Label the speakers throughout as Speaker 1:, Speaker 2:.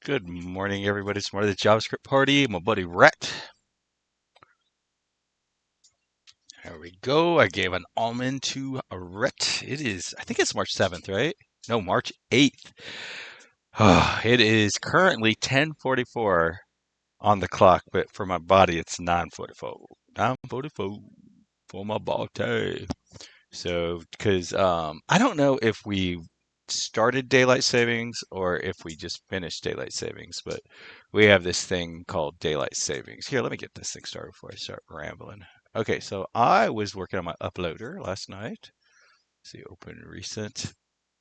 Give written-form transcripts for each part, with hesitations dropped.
Speaker 1: Good morning, everybody. It's more of the JavaScript party. My buddy Rhett. There we go. I gave an almond to Rhett. I think it's March 7th, right? No, March 8th. It is currently 10:44 on the clock, but for my body, it's 9:44. 9:44 for my body. So, because I don't know if we started daylight savings or if we just finished daylight savings, but we have this thing called daylight savings. Here, let me get this thing started before I start rambling. Okay, so I was working on my uploader last night. See, open recent,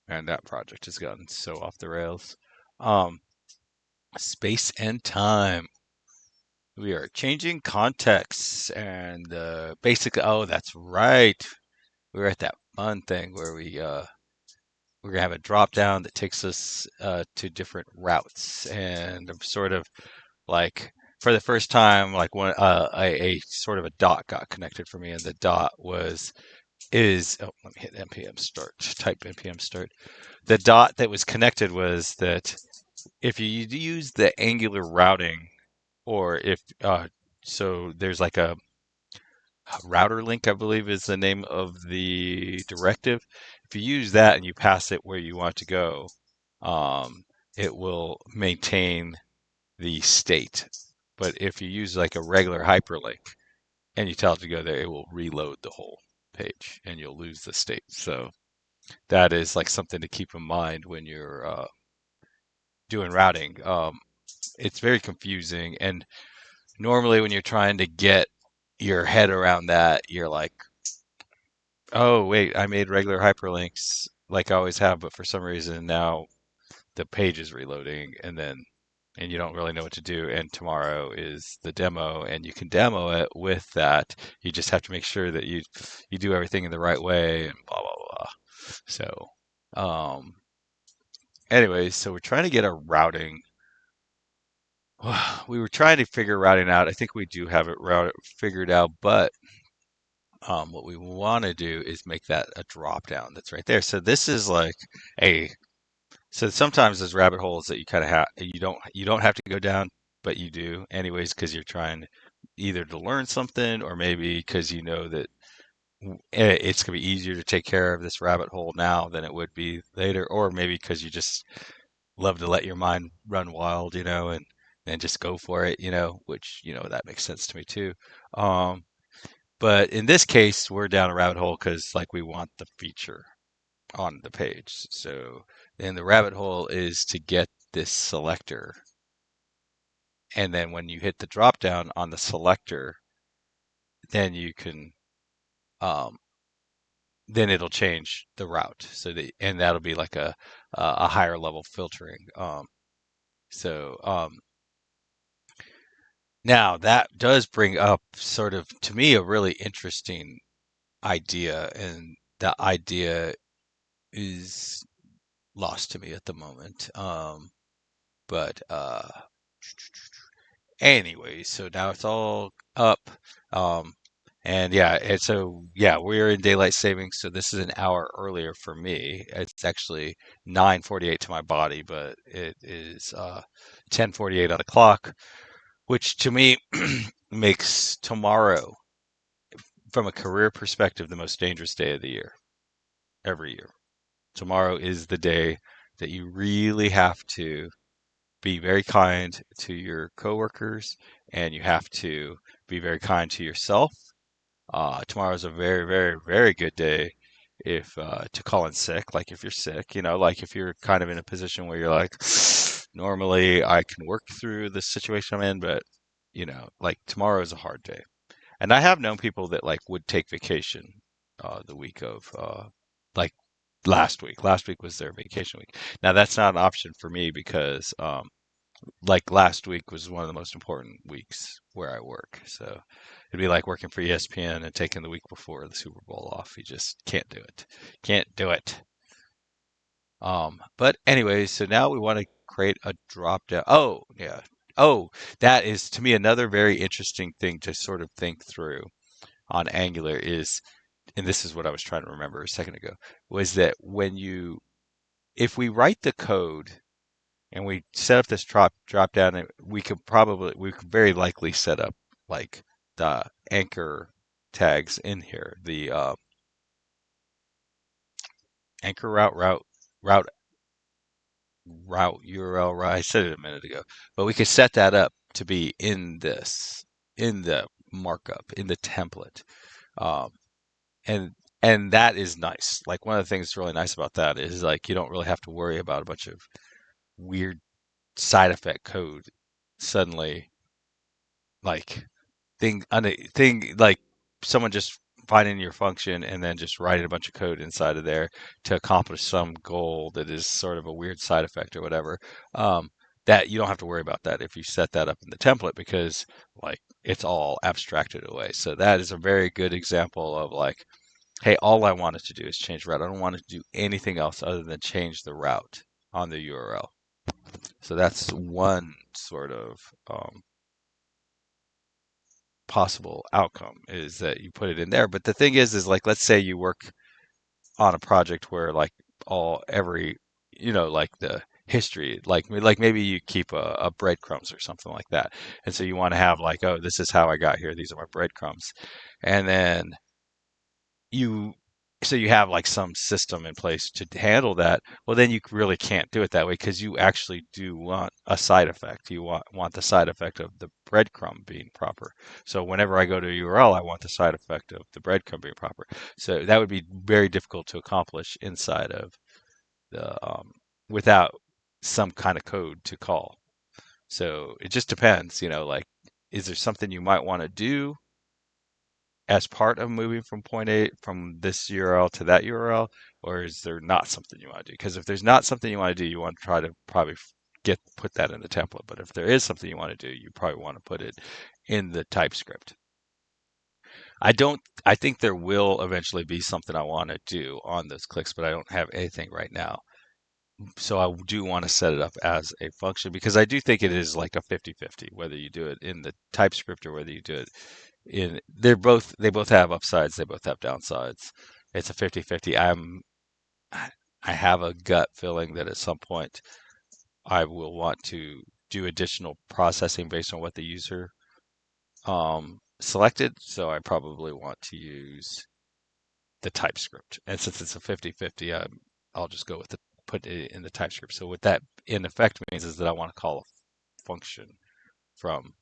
Speaker 1: and that project has gotten so off the rails. Um, Space and time. We are changing contexts and basically, oh, that's right. We're at that fun thing where we're gonna have a drop down that takes us to different routes, and I'm sort of like for the first time, like one a sort of a dot got connected for me, and the dot is oh, let me hit npm start, type npm start. The dot that was connected was that if you use the Angular routing, or if so there's like a router link, I believe is the name of the directive. If you use that and you pass it where you want to go, um, it will maintain the state. But if you use like a regular hyperlink and you tell it to go there, it will reload the whole page and you'll lose the state. So that is like something to keep in mind when you're doing routing. It's very confusing, and normally when you're trying to get your head around that, you're like, oh, wait, I made regular hyperlinks like I always have, but for some reason now the page is reloading, and you don't really know what to do. And tomorrow is the demo, and you can demo it with that. You just have to make sure that you do everything in the right way and blah blah blah. So, um, anyways, so we're trying to get a routing. We were trying to figure routing out. I think we do have it figured out, but what we want to do is make that a drop down that's right there. So this is like a so sometimes there's rabbit holes that you kind of have you don't have to go down, but you do anyways because you're trying either to learn something or maybe because you know that it's going to be easier to take care of this rabbit hole now than it would be later, or maybe because you just love to let your mind run wild, and just go for it, which that makes sense to me too. Um, but in this case, we're down a rabbit hole because like we want the feature on the page. So then the rabbit hole is to get this selector. And then when you hit the drop down on the selector, then you can um, then it'll change the route. And that'll be like a higher level filtering. So now that does bring up sort of to me a really interesting idea, and the idea is lost to me at the moment. But anyway, so now it's all up. Um, and yeah, we're in daylight savings, so this is an hour earlier for me. It's actually 9:48 to my body, but it is 10:48 on the clock, which to me makes tomorrow, from a career perspective, the most dangerous day of the year, every year. Tomorrow is the day that you really have to be very kind to your coworkers, and you have to be very kind to yourself. Tomorrow is a very, very, very good day if to call in sick. Like if you're sick, like if you're kind of in a position where you're like, normally I can work through the situation I'm in, but like tomorrow is a hard day. And I have known people that like would take vacation the week of like last week. Last week was their vacation week. Now that's not an option for me because like last week was one of the most important weeks where I work. So it'd be like working for ESPN and taking the week before the Super Bowl off. You just can't do it. Can't do it. But anyway, so now we want to create a drop down. Oh, yeah. Oh, that is to me another very interesting thing to sort of think through on Angular is, and this is what I was trying to remember a second ago, was that if we write the code and we set up this drop down, and we could very likely set up like the anchor tags in here, the anchor route route URL. Right, I said it a minute ago, but we could set that up to be in this, in the markup, in the template, um, and and that is nice. Like one of the things that's really nice about that is like you don't really have to worry about a bunch of weird side effect code suddenly, like thing like someone just finding your function and then just writing a bunch of code inside of there to accomplish some goal that is sort of a weird side effect or whatever. Um, that you don't have to worry about that if you set that up in the template, because like it's all abstracted away. So that is a very good example of like, hey, all I wanted to do is change route. I don't want to do anything else other than change the route on the URL. So that's one sort of possible outcome, is that you put it in there. But the thing is like, let's say you work on a project where like all every, like the history, like maybe you keep a breadcrumbs or something like that, and so you want to have like, oh, this is how I got here. These are my breadcrumbs, and then you so you have like some system in place to handle that. Well, then you really can't do it that way, because you actually do want a side effect. You want the side effect of the breadcrumb being proper. So whenever I go to a URL, I want the side effect of the breadcrumb being proper. So that would be very difficult to accomplish inside of the without some kind of code to call. So it just depends, like, is there something you might want to do as part of moving from point A, from this URL to that URL, or is there not something you want to do? Because if there's not something you want to do, you want to try to probably put that in the template. But if there is something you want to do, you probably want to put it in the TypeScript. I don't. I think there will eventually be something I want to do on those clicks, but I don't have anything right now. So I do want to set it up as a function, because I do think it is like a 50-50, whether you do it in the TypeScript or whether you do it they both have upsides, they both have downsides. It's a 50-50. I have a gut feeling that at some point I will want to do additional processing based on what the user selected. So I probably want to use the TypeScript. And since it's a 50-50, I'll just go with put it in the TypeScript. So what that in effect means is that I want to call a function from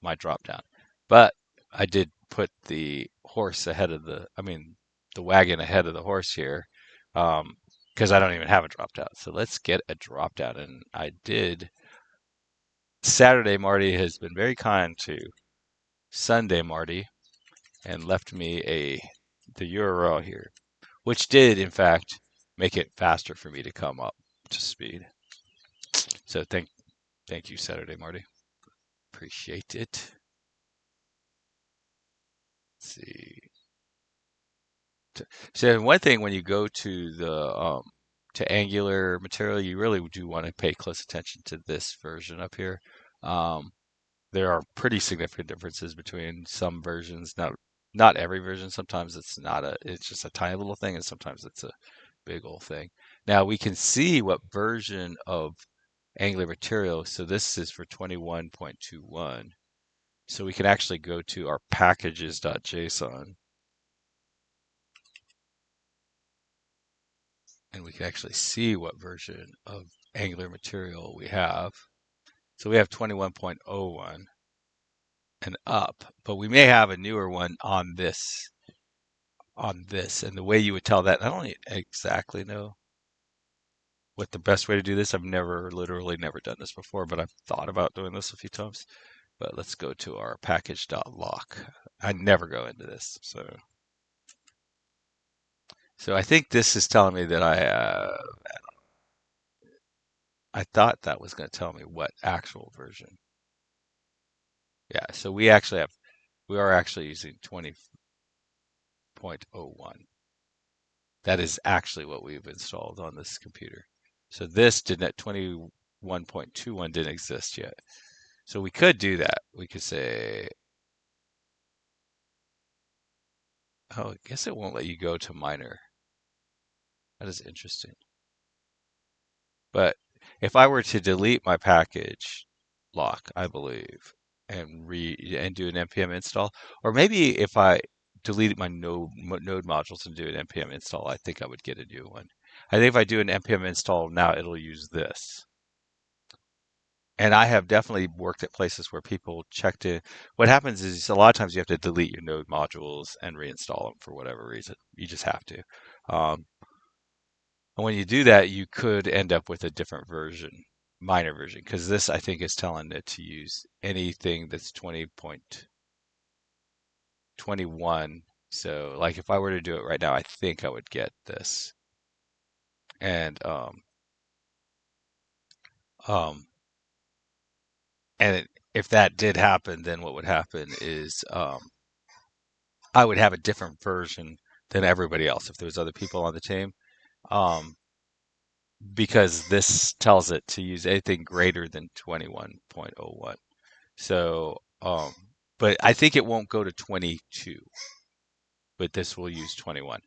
Speaker 1: my dropdown. But I did put the horse ahead of the wagon ahead of the horse here, because I don't even have a dropdown. So let's get a dropdown. And I did. Saturday Marty has been very kind to Sunday Marty and left me the URL here, which did in fact make it faster for me to come up to speed. So thank you, Saturday Marty. Appreciate it. Let's see. So one thing, when you go to the to Angular material, you really do want to pay close attention to this version up here. Um, there are pretty significant differences between some versions. Not every version. Sometimes it's just a tiny little thing, and sometimes it's a big old thing. Now we can see what version of Angular material. So this is for 21.21. So we can actually go to our packages.json, and we can actually see what version of Angular material we have. So we have 21.01 and up, but we may have a newer one on this. And the way you would tell that, I don't exactly know what the best way to do this. I've literally never done this before, but I've thought about doing this a few times. But let's go to our package.lock. I never go into this. So I think this is telling me that I thought that was going to tell me what actual version. Yeah, so we are actually using 20.01. That is actually what we've installed on this computer. So this 21.21 didn't exist yet. So we could do that. We could say, oh, I guess it won't let you go to minor. That is interesting. But if I were to delete my package lock, I believe, and do an npm install, or maybe if I deleted my node modules and do an npm install, I think I would get a new one. I think if I do an npm install now, it'll use this. And I have definitely worked at places where people checked it. What happens is a lot of times you have to delete your node modules and reinstall them for whatever reason. You just have to. Um, and when you do that, you could end up with a different version, minor version, because this I think is telling it to use anything that's 20.21. So like if I were to do it right now, I think I would get this. And um, if that did happen, then what would happen is I would have a different version than everybody else if there was other people on the team, um, because this tells it to use anything greater than 21.01. So, but I think it won't go to 22, but this will use 21.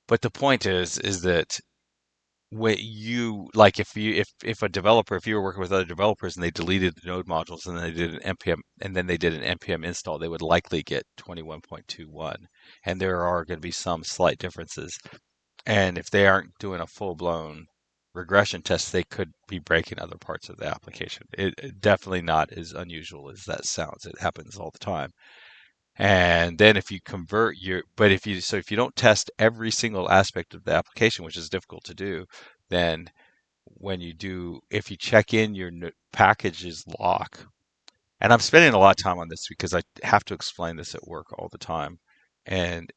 Speaker 1: But the point is that when you like if a developer, if you were working with other developers and they deleted the node modules and they did an npm and then they did an npm install, they would likely get 21.21, and there are going to be some slight differences. And if they aren't doing a full-blown regression test, they could be breaking other parts of the application. Definitely not as unusual as that sounds. It happens all the time. And then if you convert your, but if you, so if you don't test every single aspect of the application, which is difficult to do, then when you do, if you check in your packages lock, and I'm spending a lot of time on this because I have to explain this at work all the time, and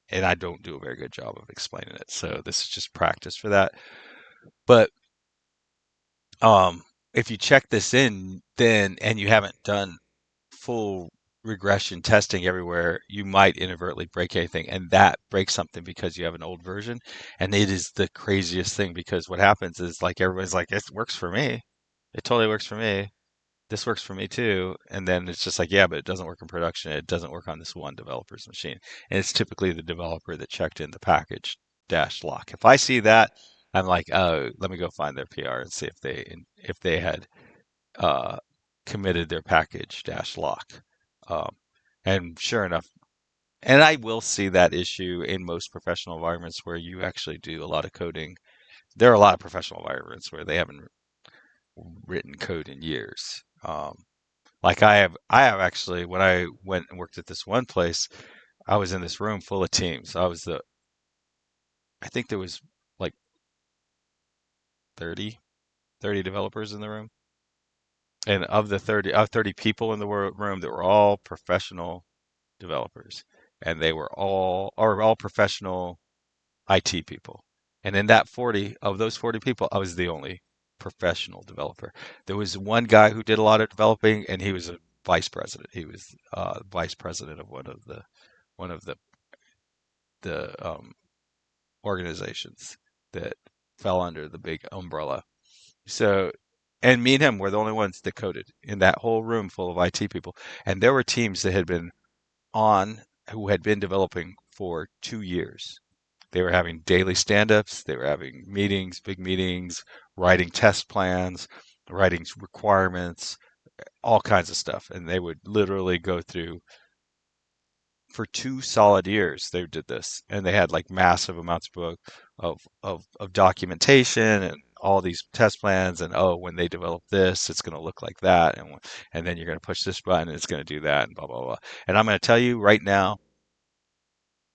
Speaker 1: and I don't do a very good job of explaining it. So this is just practice for that. But um, if you check this in, then and you haven't done full regression testing everywhere, you might inadvertently break anything, and that breaks something because you have an old version. And it is the craziest thing because what happens is like everybody's like, it works for me. It totally works for me. This works for me too. And then it's just like, yeah, but it doesn't work in production. It doesn't work on this one developer's machine. And it's typically the developer that checked in the package dash lock. If I see that, I'm like, oh, let me go find their PR and see if they had uh, committed their package dash lock. Um, and sure enough, and I will see that issue in most professional environments where you actually do a lot of coding. There are a lot of professional environments where they haven't written code in years. Like I have actually, when I went and worked at this one place, I was in this room full of teams. I think there was like 30 developers in the room. And of the 30 people in the room that were all professional developers, and they were all professional IT people. And in that 40 of those 40 people, I was the only professional developer. There was one guy who did a lot of developing, and he was a vice president. He was vice president of one of the organizations that fell under the big umbrella. So, and me and him were the only ones that coded in that whole room full of IT people. And there were teams that had been on who had been developing for 2 years. They were having daily stand-ups, they were having meetings, big meetings, writing test plans, writing requirements, all kinds of stuff. And they would literally go through for 2 solid years. They did this, and they had like massive amounts of documentation and all these test plans. And oh, when they develop this, it's going to look like that, and then you're going to push this button, and it's going to do that, and blah blah blah. And I'm going to tell you right now,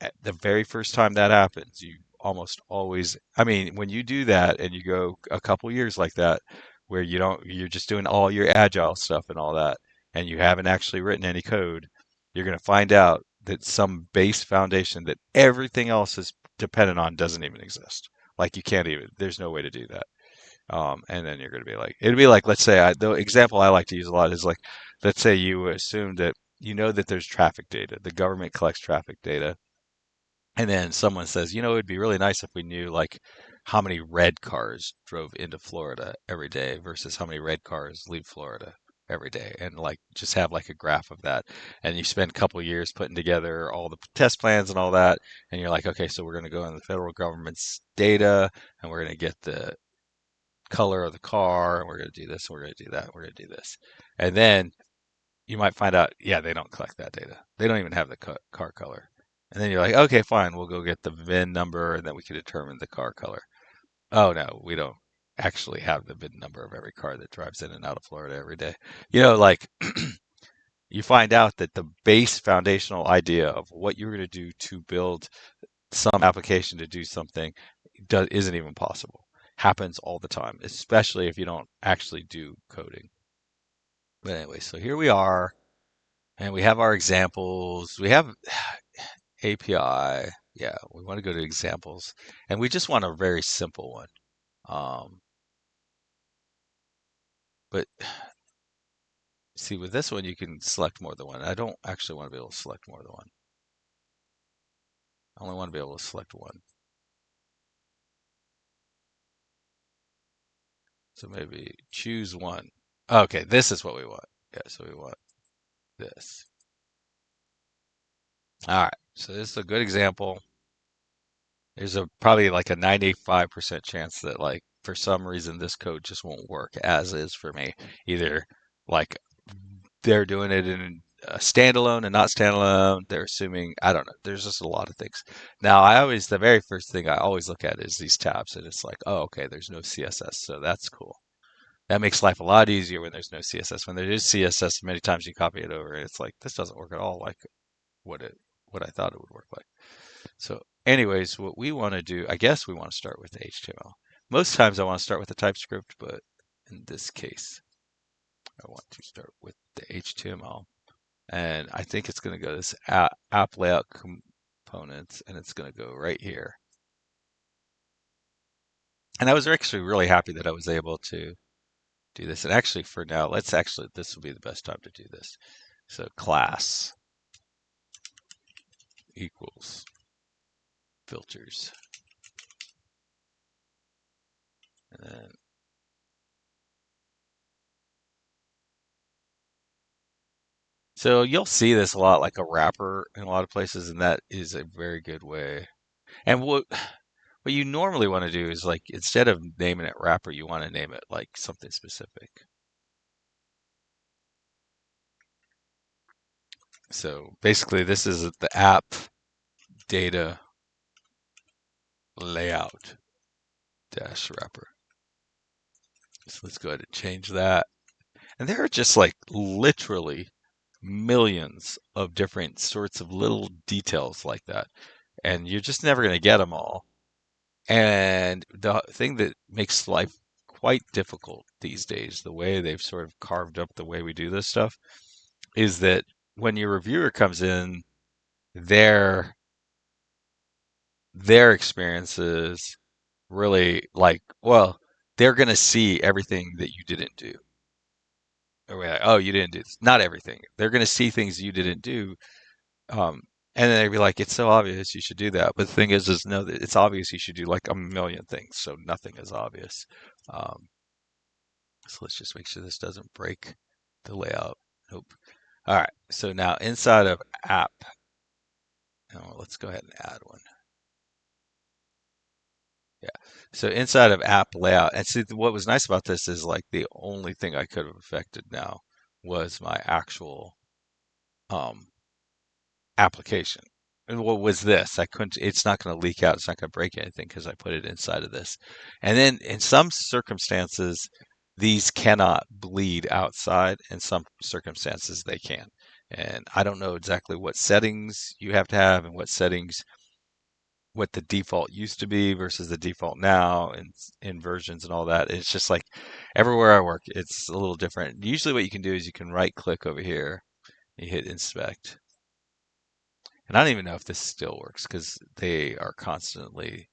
Speaker 1: at the very first time that happens, you almost always, I mean, when you do that and you go a couple years like that, where you're just doing all your agile stuff and all that, and you haven't actually written any code, you're going to find out that some base foundation that everything else is dependent on doesn't even exist. Like you can't even, there's no way to do that. And then you're going to be like, it'd be like, let's say, the example I like to use a lot is like, let's say you assume that you know that there's traffic data. The government collects traffic data, and then someone says, you know, it'd be really nice if we knew like how many red cars drove into Florida every day versus how many red cars leave Florida every day, and like just have like a graph of that. And you spend a couple of years putting together all the test plans and all that, and you're like, okay, so we're going to go in the federal government's data, and we're going to get color of the car, and we're going to do this, and we're going to do that, and we're going to do this. And then you might find out, yeah, they don't collect that data. They don't even have the car color. And then you're like, okay, fine, we'll go get the VIN number, and then we can determine the car color. Oh no, we don't actually have the VIN number of every car that drives in and out of Florida every day. Like you find out that the base foundational idea of what you're going to do to build some application to do something isn't even possible. Happens all the time, especially if you don't actually do coding. But anyway, so here we are, and we have our examples. We have API. Yeah, we want to go to examples, and we just want a very simple one. But see, with this one, you can select more than one. I don't actually want to be able to select more than one. I only want to be able to select one. So maybe choose one. Okay, this is what we want. Yeah, so we want this. All right, so this is a good example. There's probably like a 95% chance that like for some reason this code just won't work as is for me. Either like they're doing it in standalone and not standalone. They're assuming, I don't know. There's just a lot of things. Now, the very first thing I always look at is these tabs, and it's like, oh, okay, there's no CSS, so that's cool. That makes life a lot easier when there's no CSS. When there is CSS, many times you copy it over, and it's like this doesn't work at all like what I thought it would work like. So, anyways, what we want to do, I guess we want to start with the HTML. Most times I want to start with the TypeScript, but in this case, I want to start with the HTML. And I think it's going to go this app layout components, and it's going to go right here. And I was actually really happy that I was able to do this. And actually, for now, this will be the best time to do this. So class equals filters. And then so you'll see this a lot like a wrapper in a lot of places, and that is a very good way. And what you normally want to do is like instead of naming it wrapper, you want to name it like something specific. So basically, this is the app data layout dash wrapper. So let's go ahead and change that. And there are just like literally millions of different sorts of little details like that. And you're just never going to get them all. And the thing that makes life quite difficult these days, the way they've sort of carved up the way we do this stuff, is that when your reviewer comes in, their experiences really like, well, they're going to see everything that you didn't do. Or we're like, oh, you didn't do this. Not everything. They're going to see things you didn't do. Um, and then they'd be like, it's so obvious you should do that. But the thing is no, it's obvious you should do like a million things. So nothing is obvious. Um, so let's just make sure this doesn't break the layout. Nope. All right. So now inside of app, let's go ahead and add one. Yeah. So inside of app layout, and see what was nice about this is like the only thing I could have affected now was my actual um, application. And what was this? I couldn't, it's not going to leak out. It's not going to break anything because I put it inside of this. And then in some circumstances, these cannot bleed outside. In some circumstances, they can. And I don't know exactly what settings you have to have and what the default used to be versus the default now and in versions and all that. It's just like everywhere I work, it's a little different. Usually what you can do is you can right click over here, you hit inspect. And I don't even know if this still works because they are constantly.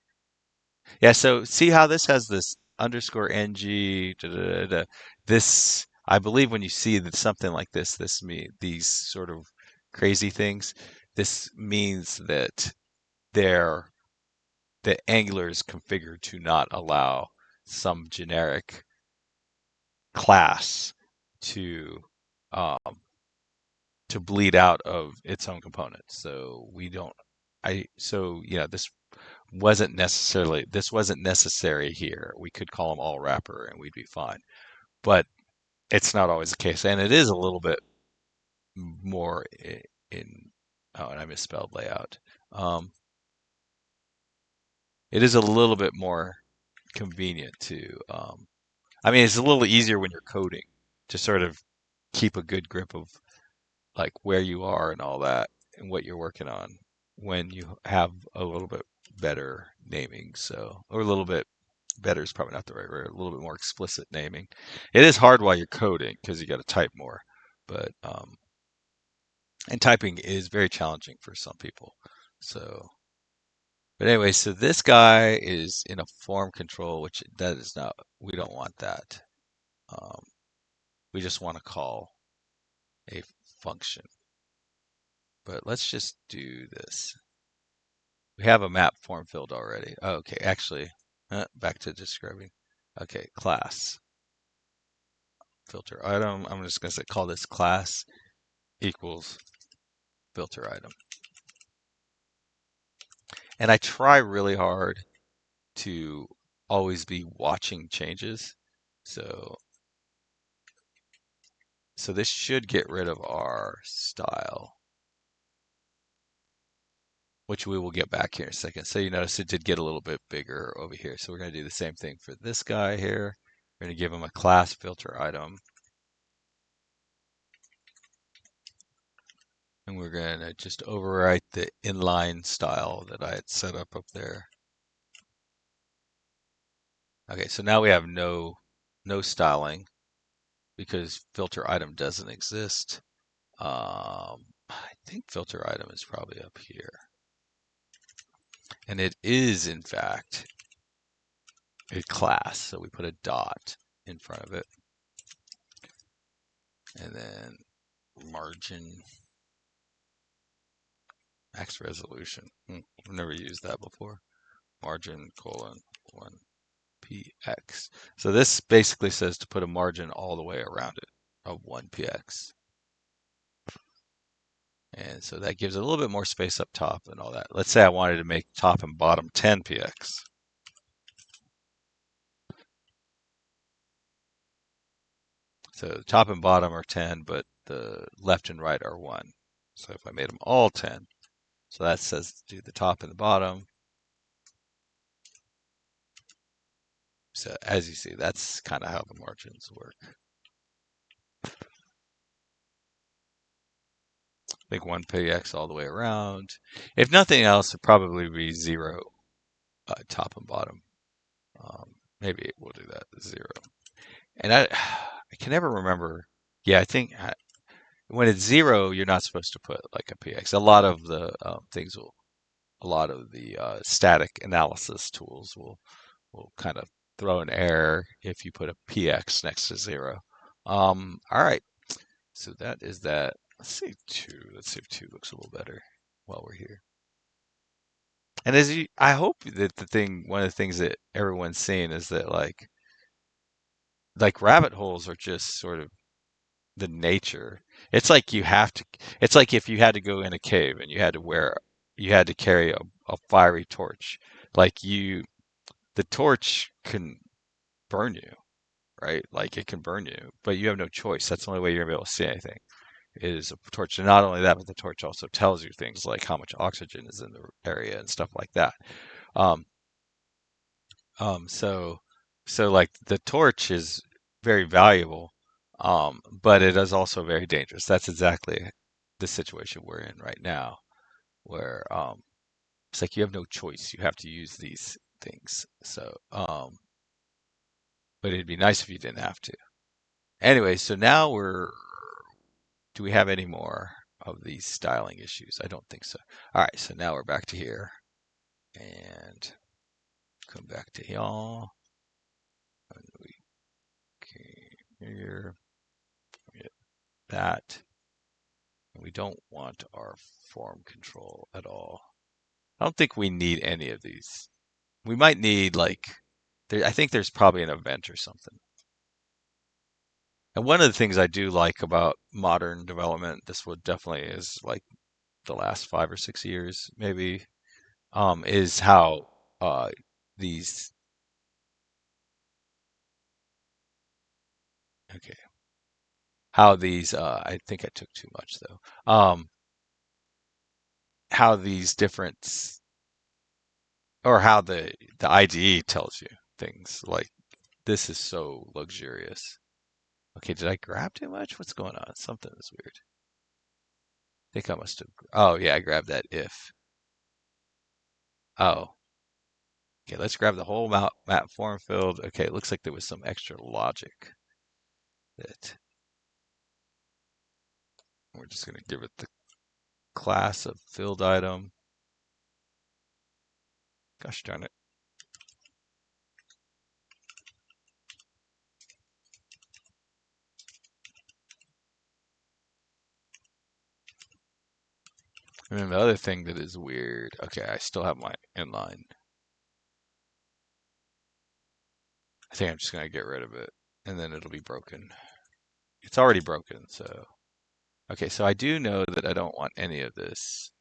Speaker 1: Yeah, so see how this has this underscore ng. This, I believe when you see that something like these sort of crazy things, this means that they're the Angular is configured to not allow some generic class to um, bleed out of its own components. So we don't. So yeah, this this wasn't necessary here. We could call them all wrapper and we'd be fine. But it's not always the case. And it is a little bit more in, oh, and I misspelled layout. It is a little bit more convenient to, I mean, it's a little easier when you're coding to sort of keep a good grip of like where you are and all that and what you're working on when you have a little bit better naming. So, or a little bit better is probably not the right word, a little bit more explicit naming. It is hard while you're coding because you got to type more, but, and typing is very challenging for some people. So, but anyway, so this guy is in a form control, which that is not, we don't want that. Um, we just want to call a function. But let's just do this. We have a map form filled already. Oh, okay, actually, back to describing. Okay, class filter item. I'm just going to call this class equals filter item. And I try really hard to always be watching changes. So this should get rid of our style, which we will get back here in a second. So you notice it did get a little bit bigger over here. So we're going to do the same thing for this guy here. We're going to give him a class filter item. And we're going to just overwrite the inline style that I had set up there. Okay, so now we have no styling because filter item doesn't exist. I think filter item is probably up here. And it is, in fact, a class. So we put a dot in front of it. And then margin max resolution. I've never used that before. Margin : 1px. So this basically says to put a margin all the way around it of 1px. And so that gives it a little bit more space up top and all that. Let's say I wanted to make top and bottom 10px. So the top and bottom are 10, but the left and right are 1. So if I made them all 10, so that says to do the top and the bottom. So as you see, that's kind of how the margins work. Make 1px all the way around. If nothing else, it'd probably be 0 top and bottom. Maybe we'll do that, 0. And I can never remember. Yeah, I think when it's 0, you're not supposed to put like a px. A lot of the things will, a lot of the static analysis tools will kind of throw an error if you put a px next to 0. All right, so that is that. Let's save 2. Let's see if 2 looks a little better while we're here. And I hope that one of the things that everyone's seeing is that like rabbit holes are just sort of the nature. It's like it's like if you had to go in a cave and you had to carry a fiery torch. Like the torch can burn you, right? Like it can burn you, but you have no choice. That's the only way you're gonna be able to see anything is a torch. And not only that, but the torch also tells you things like how much oxygen is in the area and stuff like that. Um, so like the torch is very valuable, but it is also very dangerous. That's exactly the situation we're in right now, where it's like you have no choice. You have to use these things. So, but it'd be nice if you didn't have to. Anyway, so now do we have any more of these styling issues? I don't think so. All right, so now we're back to here and come back to y'all. And we came here, get that. And we don't want our form control at all. I don't think we need any of these. We might need I think there's probably an event or something. And one of the things I do like about modern development, this would definitely is like the last 5 or 6 years, maybe, is how uh, these, okay, how these, I think I took too much though. How these different, or how the IDE tells you things like this is so luxurious. Okay, did I grab too much? What's going on? Something is weird. I think I must have. Oh yeah, I grabbed that if. Oh, okay. Let's grab the whole map form field. Okay, it looks like there was some extra logic that we're just going to give it the class of filled item. Gosh darn it. And then the other thing that is weird. Okay, I still have my inline. I think I'm just going to get rid of it, and then it'll be broken. It's already broken, so. Okay, so I do know that I don't want any of this.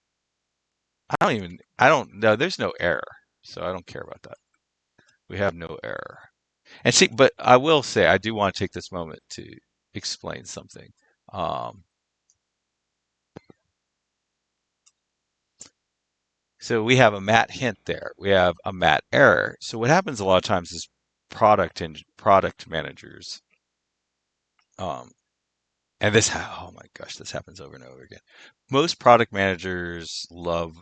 Speaker 1: I don't know, there's no error, so I don't care about that. We have no error. And see, but I will say, I do want to take this moment to explain something. Um, so we have a mat hint there. We have a mat error. So what happens a lot of times is product managers, um, and oh my gosh, this happens over and over again. Most product managers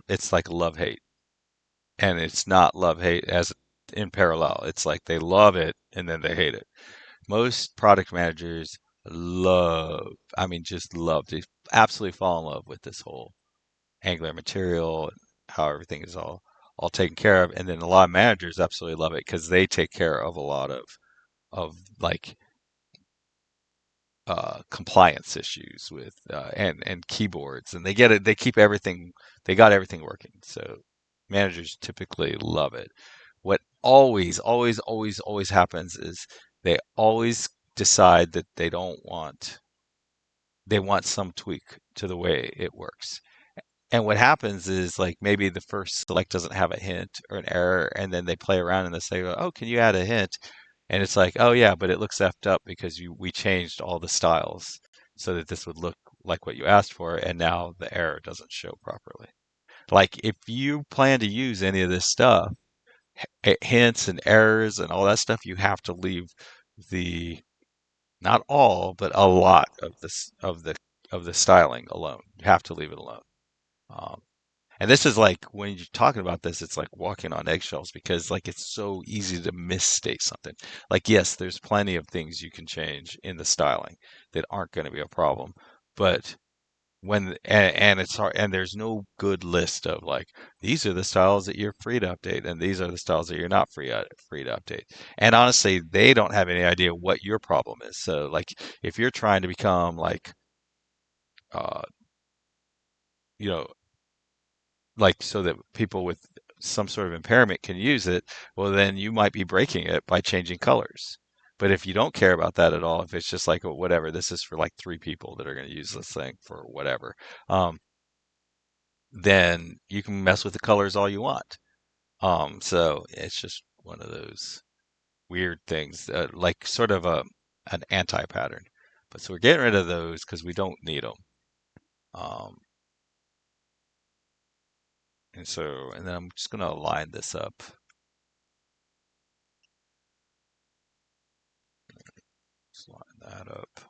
Speaker 1: it's like love hate, and it's not love hate as in parallel. It's like they love it and then they hate it. Most product managers I mean, just love, they absolutely fall in love with this whole Angular material, and how everything is all taken care of. And then a lot of managers absolutely love it because they take care of a lot of like compliance issues with and keyboards, and they get it. They keep everything. They got everything working. So managers typically love it. What always happens is they always decide that they don't want. They want some tweak to the way it works. And what happens is like maybe the first select doesn't have a hint or an error, and then they play around and they say, "Oh, can you add a hint?" And it's like, "Oh yeah, but it looks effed up because we changed all the styles so that this would look like what you asked for, and now the error doesn't show properly." Like if you plan to use any of this stuff, hints and errors and all that stuff, you have to leave the not all, but a lot of the styling alone. You have to leave it alone. Um, And this is like when you're talking about this, it's like walking on eggshells because like it's so easy to misstate something. Like yes, there's plenty of things you can change in the styling that aren't going to be a problem, but and it's hard, and there's no good list of like these are the styles that you're free to update and these are the styles that you're not free to update. And honestly, they don't have any idea what your problem is. So like if you're trying to become like uh you know like so that people with some sort of impairment can use it, well, then you might be breaking it by changing colors. But if you don't care about that at all, if it's just like, oh, whatever, this is for like three people that are going to use this thing for whatever, then you can mess with the colors all you want. So it's just one of those weird things, like sort of an anti-pattern. But so we're getting rid of those because we don't need them. Um, and then I'm just going to align this up. Just line that up.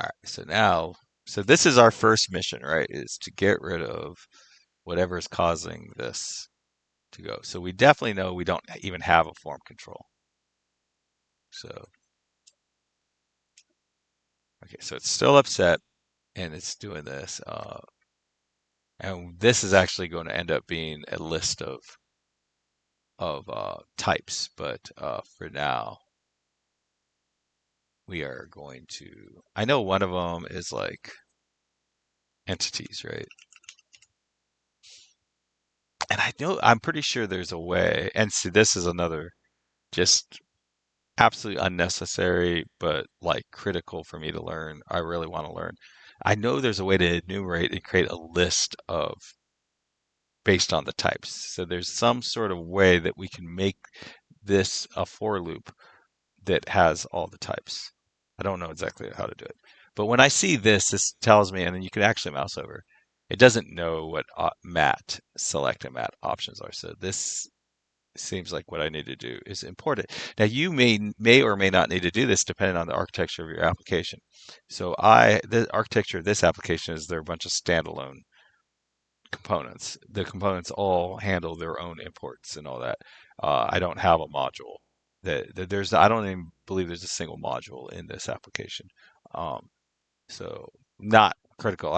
Speaker 1: All right, so this is our first mission, right? Is to get rid of whatever is causing this to go. So we definitely know we don't even have a form control. So, okay, so it's still upset and it's doing this. And this is actually going to end up being a list of types, but for now, we are going to, I know one of them is like entities, right? And I'm pretty sure there's a way, and see, this is another just absolutely unnecessary, but like critical for me to learn. I really want to learn. I know there's a way to enumerate and create a list of based on the types. So there's some sort of way that we can make this a for loop that has all the types. I don't know exactly how to do it. But when I see this, this tells me, and then you can actually mouse over. It doesn't know what mat select and mat options are. So this seems like what I need to do is import it. Now you may or may not need to do this depending on the architecture of your application. So the architecture of this application is there are a bunch of standalone components. The components all handle their own imports and all that. I don't have a module that there's. I don't even believe there's a single module in this application. Um, so not critical.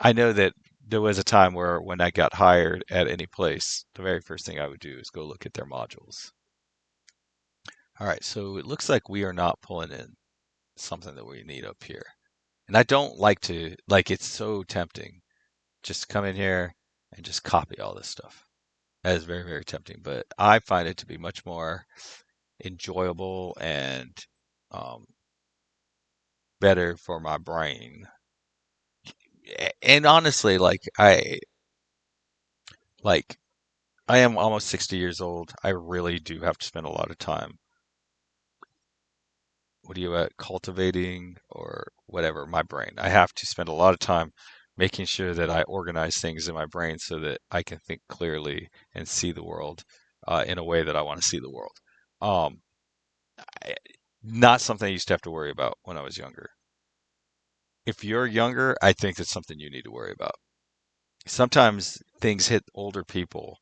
Speaker 1: I know that there was a time where when I got hired at any place, the very first thing I would do is go look at their modules. All right, so it looks like we are not pulling in something that we need up here. And I don't like to, like, it's so tempting. Just come in here and just copy all this stuff. That is very, very tempting, but I find it to be much more enjoyable and um, better for my brain. And honestly, like I am almost 60 years old. I really do have to spend a lot of time. What are you at? Cultivating or whatever, my brain. I have to spend a lot of time making sure that I organize things in my brain so that I can think clearly and see the world in a way that I want to see the world. Um, I, Not something I used to have to worry about when I was younger. If you're younger, I think that's something you need to worry about. Sometimes things hit older people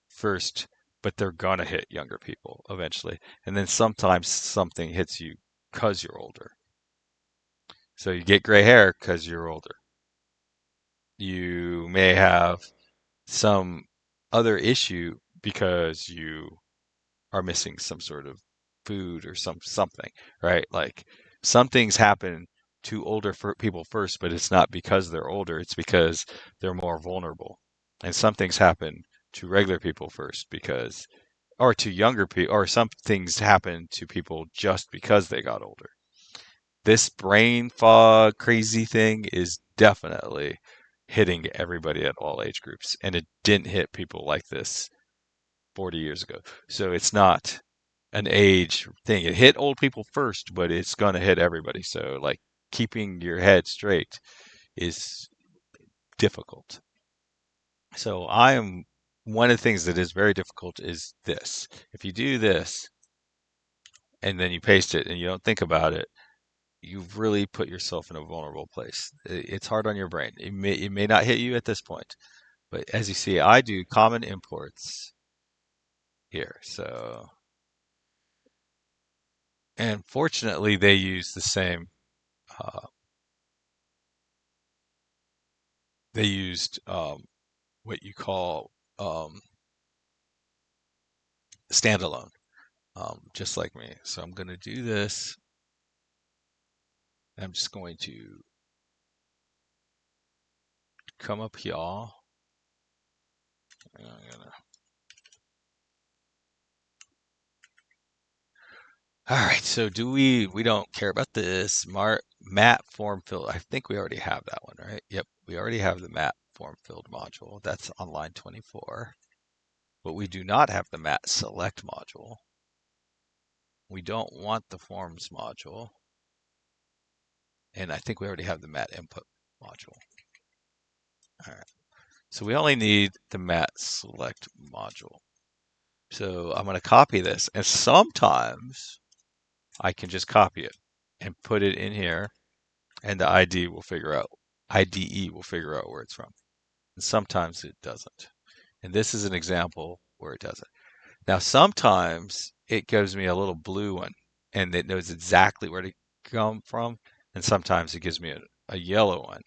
Speaker 1: first, but they're gonna hit younger people eventually. And then sometimes something hits you because you're older. So you get gray hair because you're older. You may have some other issue because you are missing some sort of food or something, right? Like some things happen to older people first, but it's not because they're older, it's because they're more vulnerable. And some things happen to regular people first because or to younger people or some things happen to people just because they got older. This brain fog crazy thing is definitely hitting everybody at all age groups, and it didn't hit people like this 40 years ago. So it's not an age thing. It hit old people first, but it's going to hit everybody. So like keeping your head straight is difficult. So I am one of the things that is very difficult is this. If you do this and then you paste it and you don't think about it, you've really put yourself in a vulnerable place. It's hard on your brain. It may not hit you at this point, but as you see, I do common imports here. So, and fortunately, they use the same. Uh, they used what you call standalone, just like me. So I'm going to do this. I'm just going to come up here. Gonna... All right. So do we don't care about this map form fill. I think we already have that one, right? Yep. We already have the map form filled module. That's on line 24. But we do not have the mat select module. We don't want the forms module. And I think we already have the mat input module. All right. So we only need the mat select module. So I'm going to copy this. And sometimes I can just copy it and put it in here and the IDE will figure out where it's from. And sometimes it doesn't. And this is an example where it doesn't. Now, sometimes it gives me a little blue one and it knows exactly where to come from. And sometimes it gives me a yellow one.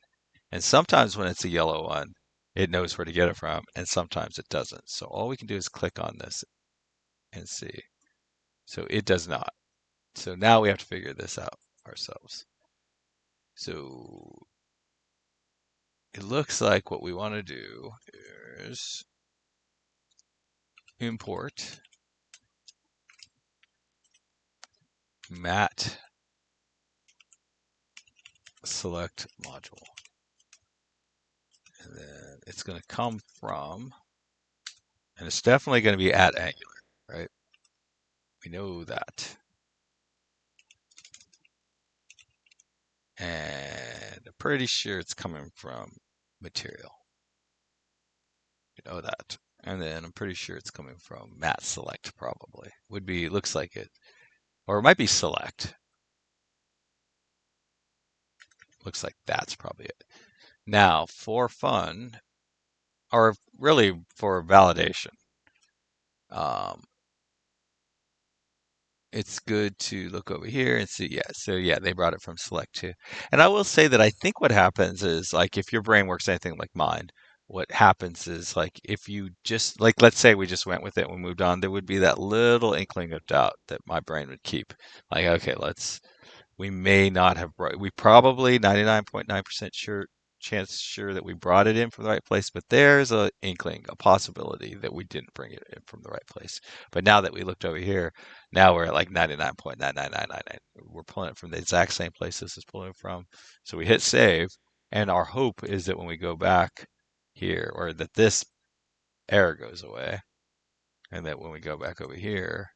Speaker 1: And sometimes when it's a yellow one, it knows where to get it from. And sometimes it doesn't. So all we can do is click on this and see. So it does not. So now we have to figure this out ourselves. So it looks like what we want to do is import mat select module. And then it's going to come from, and it's definitely going to be at Angular, right? We know that. And I'm pretty sure it's coming from material. You know that. And then I'm pretty sure it's coming from mat select probably. Would be, looks like it. Or it might be select. Looks like that's probably it. Now, for fun, or really for validation, um, it's good to look over here and see. Yeah, so yeah, they brought it from select too. And I will say that I think what happens is like if your brain works anything like mine, what happens is like if you just like let's say we just went with it and we moved on, there would be that little inkling of doubt that my brain would keep. Like, okay, we may not have brought, we probably 99.9% sure that we brought it in from the right place, but there's a inkling, a possibility that we didn't bring it in from the right place. But now that we looked over here, now we're at like 99.99999. We're pulling it from the exact same place this is pulling from. So we hit save, and our hope is that when we go back here, or that this error goes away, and that when we go back over here,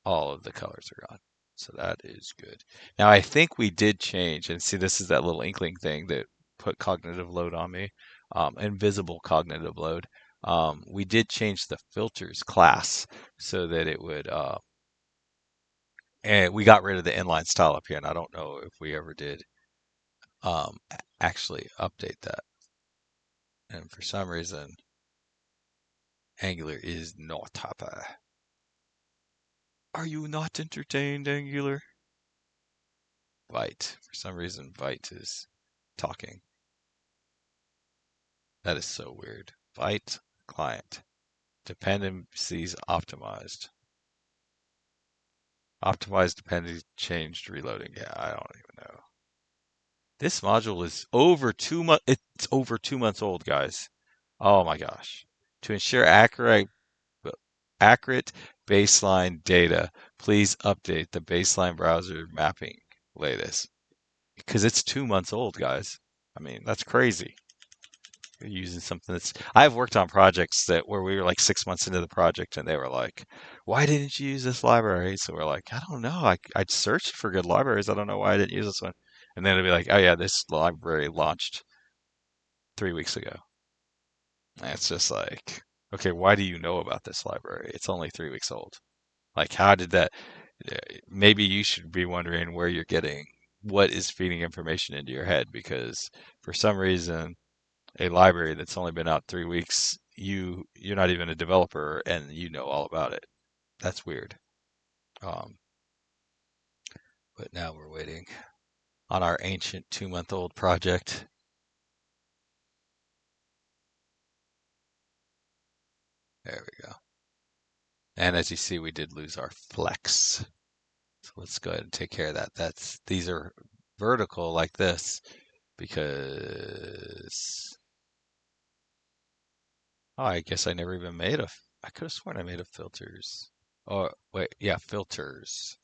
Speaker 1: all of the colors are gone. So that is good. Now I think we did change, and see, this is that little inkling thing that put cognitive load on me, invisible cognitive load. We did change the filters class so that it would, and we got rid of the inline style up here, and I don't know if we ever did actually update that. And for some reason, Angular is not happy. Are you not entertained, Angular? Byte. For some reason, Byte is talking. That is so weird. Byte client. Dependencies optimized. Optimized dependency changed reloading. Yeah, I don't even know. This module is over 2 months. It's over 2 months old, guys. Oh my gosh. To ensure accurate baseline data, please update the baseline browser mapping latest. Because it's 2 months old, guys. I mean, that's crazy. You're using something that's I've worked on projects that where we were like 6 months into the project and they were like, why didn't you use this library? So we're like, I don't know. I searched for good libraries. I don't know why I didn't use this one. And then it'd be like, oh yeah, this library launched 3 weeks ago. And it's just like, okay, why do you know about this library? It's only 3 weeks old. Like, how did that? Maybe you should be wondering where you're getting what is feeding information into your head because for some reason a library that's only been out 3 weeks, you're not even a developer and you know all about it. That's weird. Um, but now we're waiting on our ancient 2-month-old project. There we go. And as you see, we did lose our flex. So let's go ahead and take care of that. These are vertical like this because I guess I never even made I could have sworn I made a filters. Oh, wait, yeah, filters.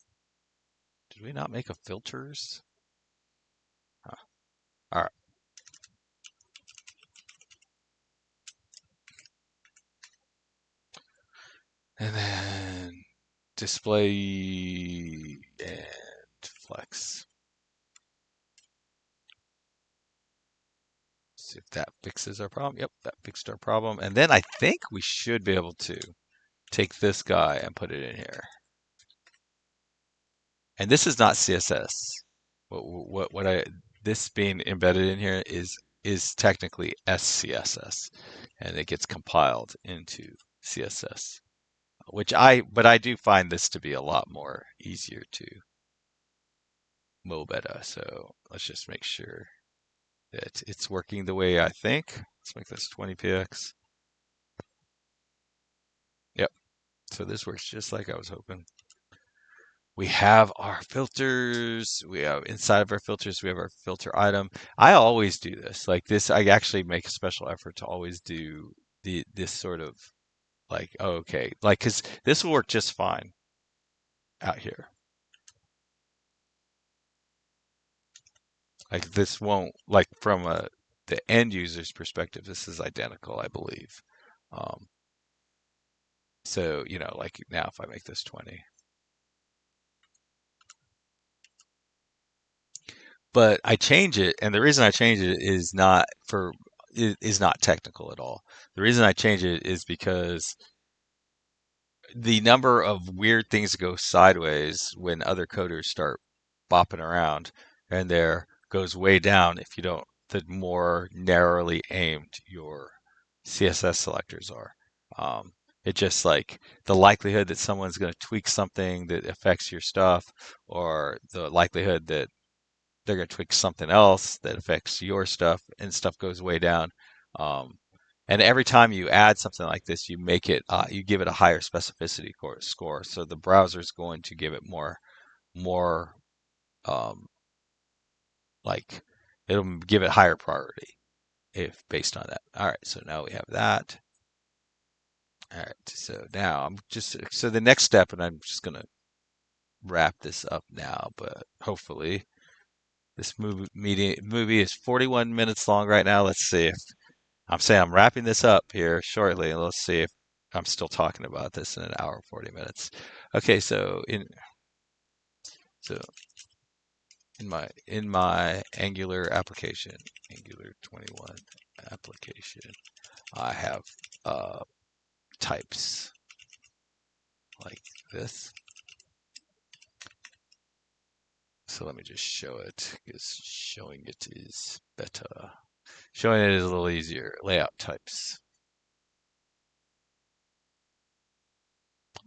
Speaker 1: Did we not make a filters? Huh. All right. And then display and flex. See if that fixes our problem. Yep, that fixed our problem. And then I think we should be able to take this guy and put it in here. And this is not CSS. This being embedded in here is technically SCSS, and it gets compiled into CSS, but I do find this to be a lot more easier to better. So let's just make sure that it's working the way I think. Let's make this 20px. Yep. So this works just like I was hoping. We have our filters. We have inside of our filters, we have our filter item. I always do this. Like this, I actually make a special effort to always do this sort of like, oh, okay, like because this will work just fine out here. Like this won't, like from the end user's perspective, this is identical, I believe. Um, so, like now if I make this 20, but I change it, and the reason I change it is not technical at all. The reason I change it is because the number of weird things that go sideways when other coders start bopping around and there goes way down if you don't, the more narrowly aimed your CSS selectors are. Um, it just like the likelihood that someone's going to tweak something that affects your stuff, or the likelihood that they're going to tweak something else that affects your stuff, and stuff goes way down. Um, and every time you add something like this, you give it a higher specificity score. So the browser is going to give it more, um, like it'll give it higher priority if based on that. All right, so now we have that. All right, so now so the next step, and I'm just gonna wrap this up now, but hopefully this movie is 41 minutes long right now. Let's see if I'm saying I'm wrapping this up here shortly, and let's see if I'm still talking about this in an hour and 40 minutes. Okay, so in my Angular application, Angular 21 application, I have types like this. So let me just show it because showing it is better. Showing it is a little easier. Layout types.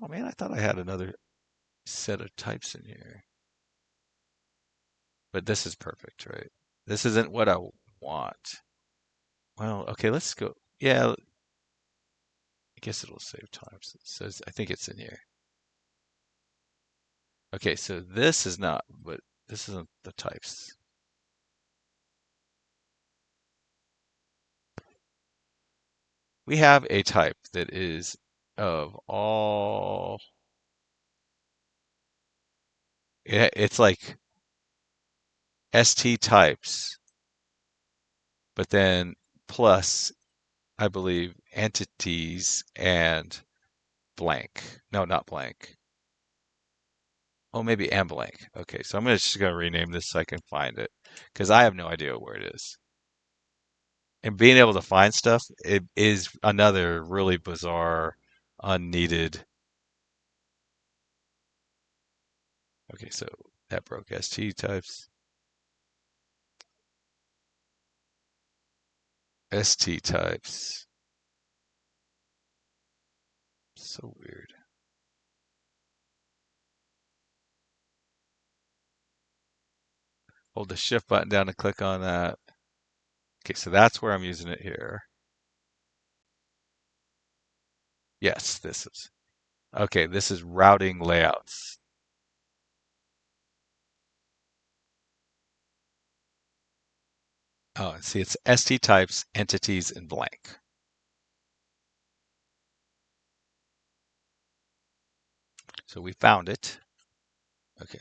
Speaker 1: Oh man, I thought I had another set of types in here. But this is perfect, right? This isn't what I want. Well, okay, let's go. Yeah, I guess it'll save time. So it says, I think it's in here. Okay, so this is not, but this isn't the types. We have a type that is of all, it's like ST types, but then plus, I believe, entities and blank. No, not blank. Oh, maybe and blank. Okay, so I'm just gonna rename this so I can find it because I have no idea where it is. And being able to find stuff, it is another really bizarre, unneeded. Okay, so that broke ST types. ST types. So weird. Hold the shift button down to click on that. Okay, so that's where I'm using it here. Yes, this is. Okay, this is routing layouts. Oh, and see, it's ST types, entities, and blank. So we found it. Okay.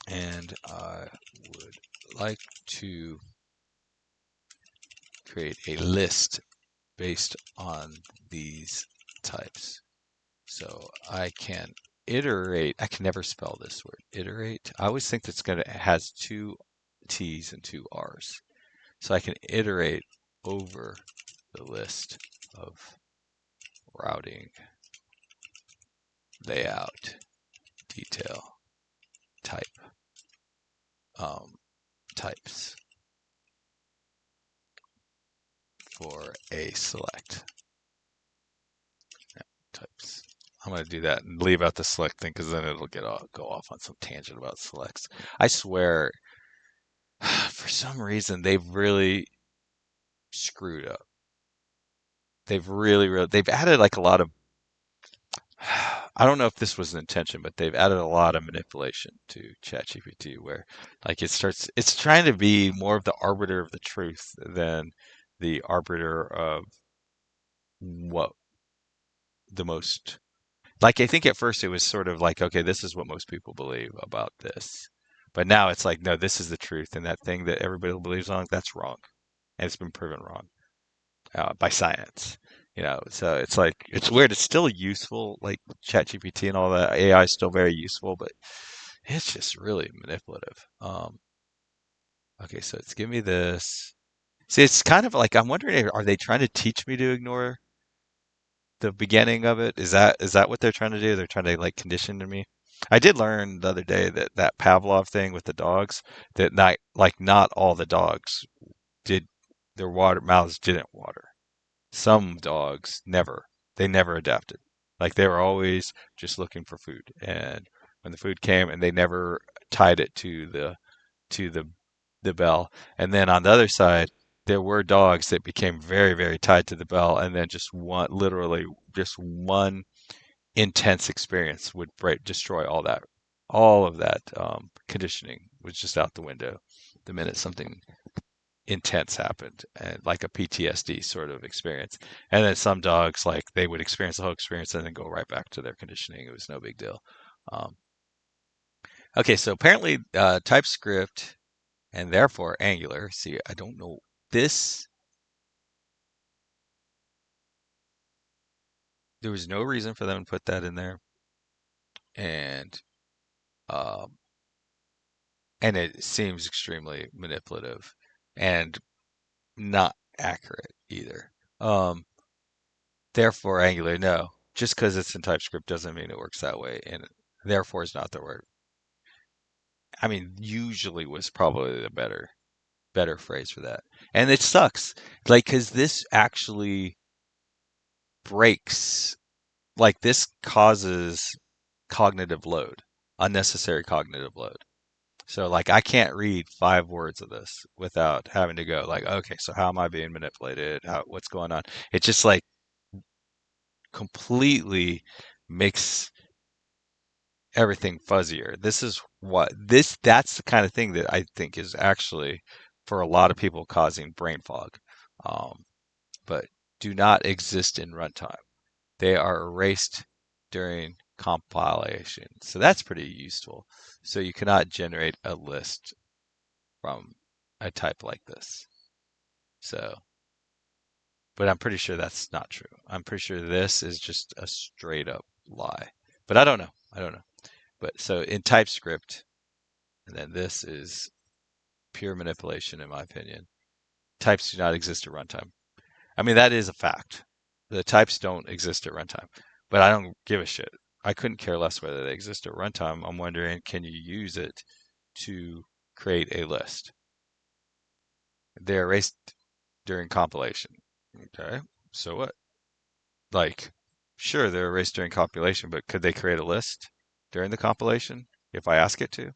Speaker 1: And I would like to create a list based on these types. So I can iterate. I can never spell this word. Iterate. I always think that's gonna it has two T's and two R's. So I can iterate over the list of routing, layout, detail, type, um, types for a select. Types. I'm going to do that and leave out the select thing because then it'll go off on some tangent about selects. I swear, for some reason, they've really screwed up. They've added like a lot of, I don't know if this was an intention, but they've added a lot of manipulation to ChatGPT where like it's trying to be more of the arbiter of the truth than the arbiter of what the most Like I think at first it was sort of like, okay, this is what most people believe about this. But now it's like, no, this is the truth, and that thing that everybody believes on, that's wrong. And it's been proven wrong by science. So it's like it's weird. It's still useful, like ChatGPT and all that. AI is still very useful, but it's just really manipulative. Okay, so it's give me this. See, it's kind of like I'm wondering, are they trying to teach me to ignore the beginning of it? Is that what they're trying to do? They're trying to like condition to me. I did learn the other day that that Pavlov thing with the dogs, that not all the dogs did their water mouths didn't water. Some dogs never. They never adapted. Like they were always just looking for food, and when the food came, and they never tied it to the bell. And then on the other side, there were dogs that became very, very tied to the bell, and then just one, literally, just one intense experience would destroy all of that conditioning was just out the window the minute something intense happened, and like a PTSD sort of experience. And then some dogs, like they would experience the whole experience and then go right back to their conditioning. It was no big deal. Um, okay, so apparently TypeScript and therefore Angular. See, I don't know this. There was no reason for them to put that in there, and um, and it seems extremely manipulative and not accurate either. Um, therefore Angular, no. Just because it's in TypeScript doesn't mean it works that way, and therefore is not the word. I mean, usually was probably the better phrase for that. And it sucks, like, because this actually breaks, like, this causes cognitive load, unnecessary cognitive load. So, like, I can't read 5 words of this without having to go, like, okay, so how am I being manipulated? What's going on? It just like completely makes everything fuzzier. That's the kind of thing that I think is actually for a lot of people causing brain fog. Um, but do not exist in runtime. They are erased during compilation. So that's pretty useful. So you cannot generate a list from a type like this. So, but I'm pretty sure that's not true. I'm pretty sure this is just a straight up lie. But I don't know. I don't know. But so in TypeScript, and then this is pure manipulation, in my opinion. Types do not exist at runtime. I mean, that is a fact. The types don't exist at runtime, but I don't give a shit. I couldn't care less whether they exist at runtime. I'm wondering, can you use it to create a list? They're erased during compilation. Okay, so what? Like, sure, they're erased during compilation, but could they create a list during the compilation if I ask it to?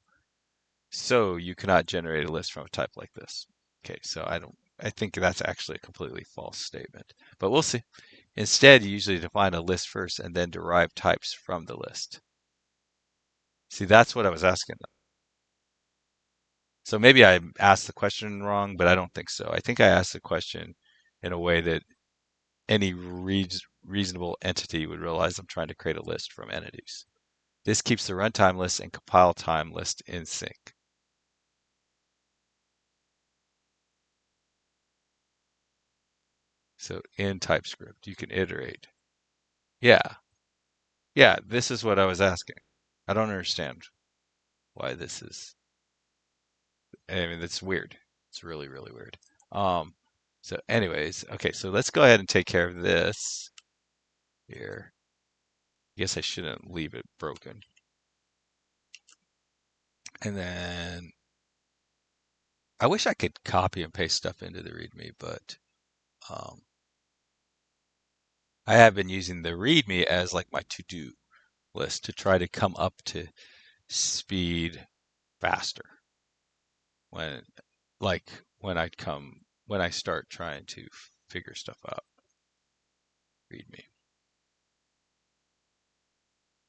Speaker 1: So you cannot generate a list from a type like this. Okay, so I think that's actually a completely false statement, but we'll see. Instead, you usually define a list first and then derive types from the list. See, that's what I was asking them. So maybe I asked the question wrong, but I don't think so. I think I asked the question in a way that any reasonable entity would realize I'm trying to create a list from entities. This keeps the runtime list and compile time list in sync. So in TypeScript, you can iterate. Yeah, yeah, this is what I was asking. I don't understand why this is. I mean, it's weird. It's really, really weird. Um, so anyways, okay, so let's go ahead and take care of this here. I guess I shouldn't leave it broken. And then I wish I could copy and paste stuff into the README, but um, I have been using the README as like my to-do list to try to come up to speed faster when like when I start trying to figure stuff out. README.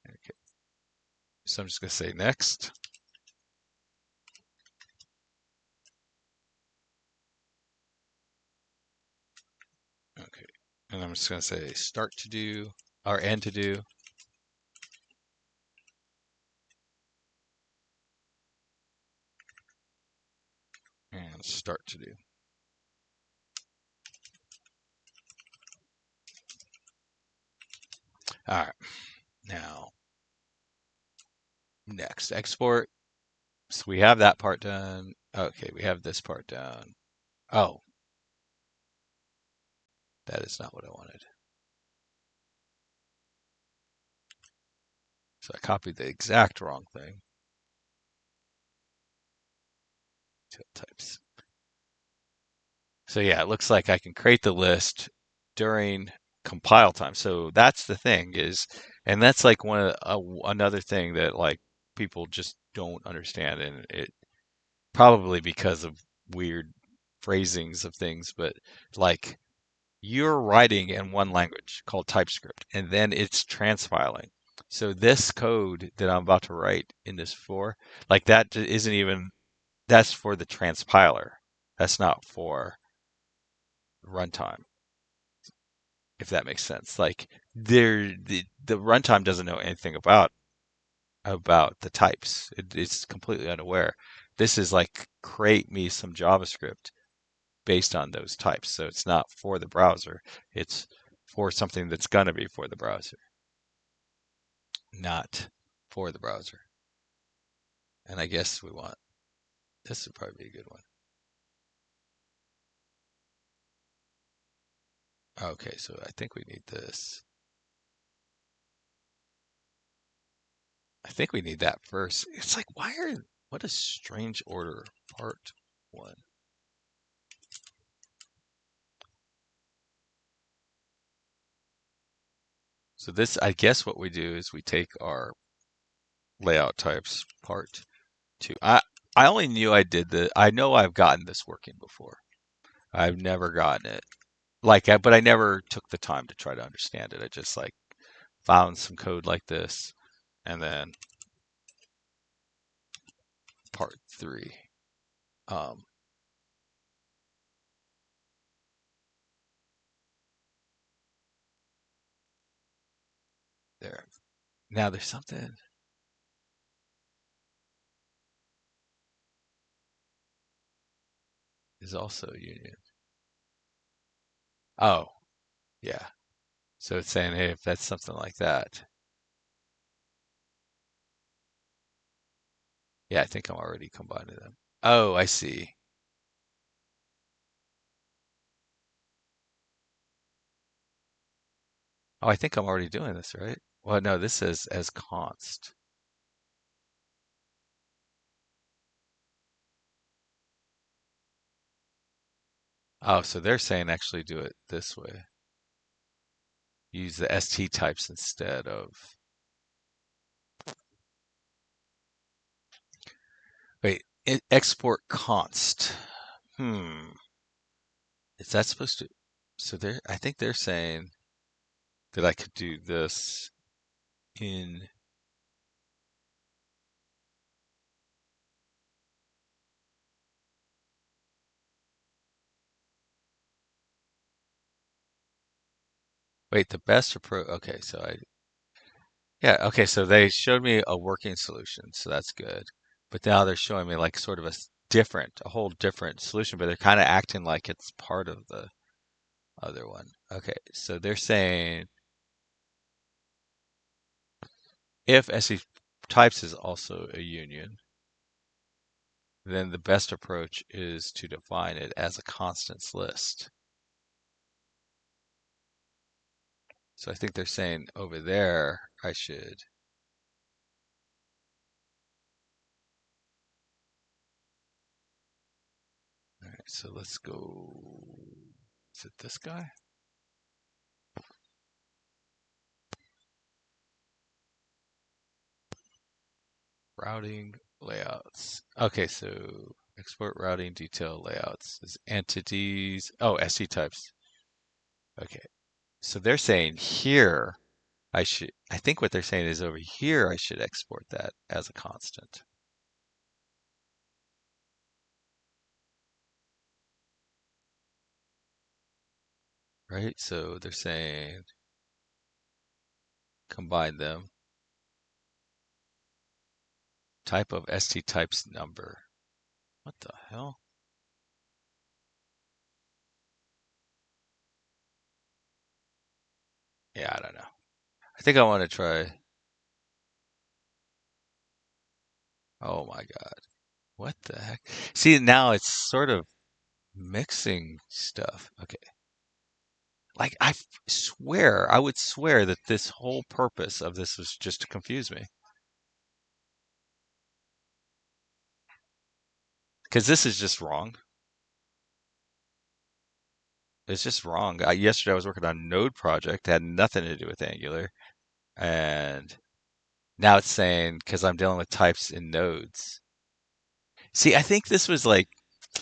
Speaker 1: Okay. So I'm just gonna say next. Okay. And I'm just gonna say start to do or end to do. start to do. All right, now next export. So we have that part done. Okay, we have this part done. Oh, that is not what I wanted. So I copied the exact wrong thing. Types. So yeah, it looks like I can create the list during compile time. So that's the thing is, and that's like another thing that like people just don't understand, and it probably because of weird phrasings of things, but like you're writing in one language called TypeScript, and then it's transpiling. So this code that I'm about to write in this for, like that isn't even, that's for the transpiler. That's not for runtime, if that makes sense. Like the runtime doesn't know anything about the types. It's completely unaware. This is like create me some JavaScript based on those types. So it's not for the browser. It's for something that's gonna be for the browser, not for the browser. And I guess we want this would probably be a good one. Okay, so I think we need this. I think we need that first. It's like, what a strange order. Part one. So this, I guess what we do is we take our layout types part two. I only knew I did I know I've gotten this working before. I've never gotten it. But I never took the time to try to understand it. I just like found some code like this and then part three. Um, there. Now there's something is also union. Oh, yeah. So it's saying, hey, if that's something like that, yeah, I think I'm already combining them. Oh, I see. Oh, I think I'm already doing this, right? Well, no, this says as const. Oh, so they're saying actually do it this way. Use the ST types instead of. Wait, export const. Hmm. Is that supposed to? So I think they're saying that I could do this in. Wait, the best approach. Okay, so yeah, okay, so they showed me a working solution, so that's good. But now they're showing me like sort of a whole different solution, but they're kind of acting like it's part of the other one. Okay, so they're saying if SE types is also a union, then the best approach is to define it as a constants list. So I think they're saying over there I should. All right, so let's go. Is it this guy? Routing layouts. Okay, so export routing detail layouts is entities. Oh, SC types. Okay, so they're saying here I think what they're saying is over here I should export that as a constant, right? So they're saying combine them. Type of ST types number. What the hell? Yeah, I don't know. I think I want to try. Oh my God. What the heck? See, now it's sort of mixing stuff. Okay. Like I would swear that this whole purpose of this was just to confuse me. Because this is just wrong. It's just wrong. Yesterday I was working on a Node project, had nothing to do with Angular, and now it's saying because I'm dealing with types in nodes. See, I think this was like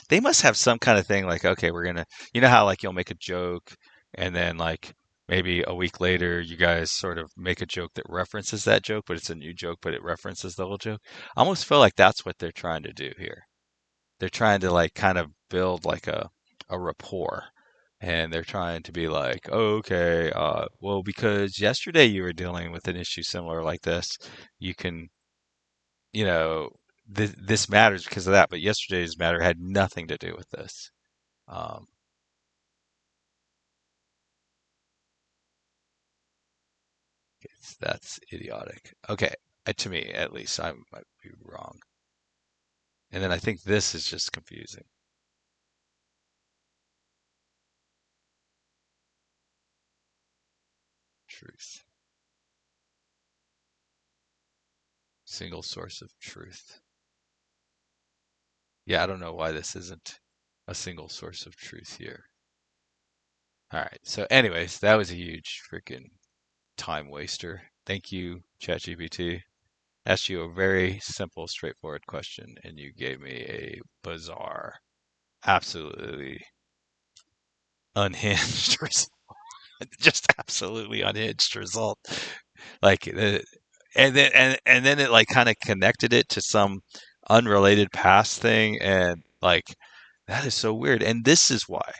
Speaker 1: they must have some kind of thing like, okay, we're gonna, you know how like you'll make a joke and then like maybe a week later you guys sort of make a joke that references that joke, but it's a new joke, but it references the old joke. I almost feel like that's what they're trying to do here. They're trying to like kind of build like a rapport. And they're trying to be like, oh, okay, well, because yesterday you were dealing with an issue similar like this, you can, you know, this matters because of that, but yesterday's matter had nothing to do with this. Um, that's idiotic. Okay, to me at least, I might be wrong. And then I think this is just confusing. Truth, single source of truth. Yeah, I don't know why this isn't a single source of truth here. All right. So, anyways, that was a huge freaking time waster. Thank you, ChatGPT. Asked you a very simple, straightforward question, and you gave me a bizarre, absolutely unhinged result. Just absolutely unhinged result. Like, and then it like kind of connected it to some unrelated past thing, and like that is so weird. And this is why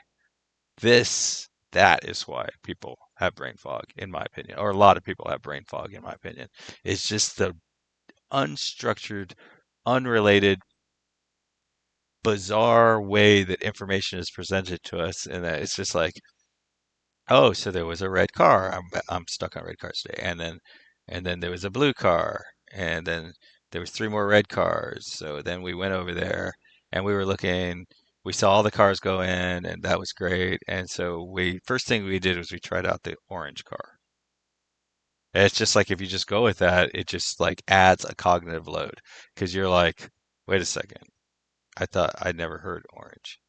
Speaker 1: that is why people have brain fog, in my opinion, or a lot of people have brain fog, in my opinion. It's just the unstructured, unrelated, bizarre way that information is presented to us, and that it's just like, oh, so there was a red car. I'm stuck on red cars today, and then there was a blue car, and then there was three more red cars. So then we went over there, and we were looking. We saw all the cars go in, and that was great. And so we first thing we did was we tried out the orange car. And it's just like if you just go with that, it just like adds a cognitive load because you're like, wait a second, I thought I'd never heard orange.